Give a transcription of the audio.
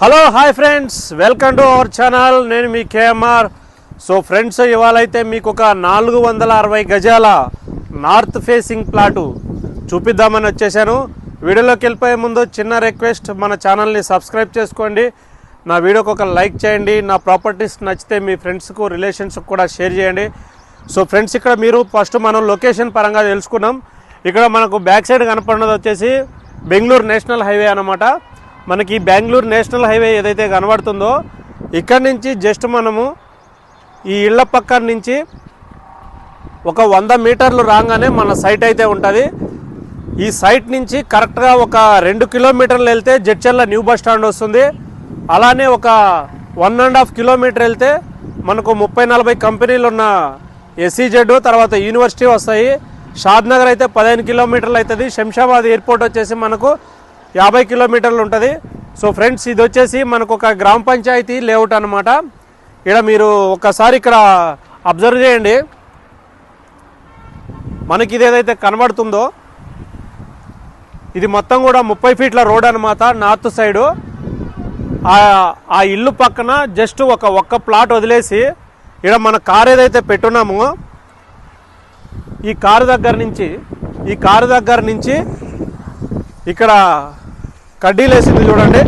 Hello hi friends, welcome to our channel. నేను మీ KMR. So friends, ఇవాళైతే మీకు ఒక 460 గజాల నార్త్ ఫేసింగ్ ప్లాటు చూపిద్దామని వచ్చేసాను. వీడియోలోకి వెళ్ళిపోయే ముందు చిన్న రిక్వెస్ట్, మన ఛానల్ని సబ్స్క్రైబ్ చేసుకోండి, నా వీడియోకి ఒక లైక్ చేయండి, నా ప్రాపర్టీస్ నచ్చితే మీ ఫ్రెండ్స్కు రిలేషన్స్కి కూడా షేర్ చేయండి. సో ఫ్రెండ్స్, ఇక్కడ మీరు ఫస్ట్ మనం లొకేషన్ పరంగా తెలుసుకున్నాం. ఇక్కడ మనకు బ్యాక్ సైడ్ కనపడినది వచ్చేసి బెంగళూరు నేషనల్ హైవే అన్నమాట. మనకి బెంగళూరు నేషనల్ హైవే ఏదైతే కనబడుతుందో ఇక్కడి నుంచి జస్ట్ మనము ఈ ఇళ్ల పక్కన నుంచి ఒక 100 మీటర్లు రాగానే మన సైట్ అయితే ఉంటుంది. ఈ సైట్ నుంచి కరెక్ట్గా ఒక 2 కిలోమీటర్లు వెళ్తే జడ్చర్ల న్యూ బస్ స్టాండ్ వస్తుంది. అలానే ఒక 1.5 కిలోమీటర్ వెళ్తే మనకు 30-40 కంపెనీలు ఉన్న ఎస్సీజెడ్ తర్వాత యూనివర్సిటీ వస్తాయి. షాద్నగర్ అయితే 15 కిలోమీటర్లు అవుతుంది. శంషాబాద్ ఎయిర్పోర్ట్ వచ్చేసి మనకు 50 కిలోమీటర్లు ఉంటుంది. సో ఫ్రెండ్స్, ఇది వచ్చేసి మనకు ఒక గ్రామ పంచాయతీ లేఅవుట్ అనమాట. ఇక్కడ మీరు ఒకసారి ఇక్కడ అబ్జర్వ్ చేయండి. మనకి ఇది ఏదైతే కనబడుతుందో ఇది మొత్తం కూడా 30 ఫీట్ల రోడ్ అనమాట. నార్త్ సైడు ఆ ఇల్లు పక్కన జస్ట్ ఒక్క ప్లాట్ వదిలేసి ఇక్కడ మన కార్ ఏదైతే పెట్టున్నామో ఈ కారు దగ్గర నుంచి ఇక్కడ కడ్డీలు వేసింది చూడండి.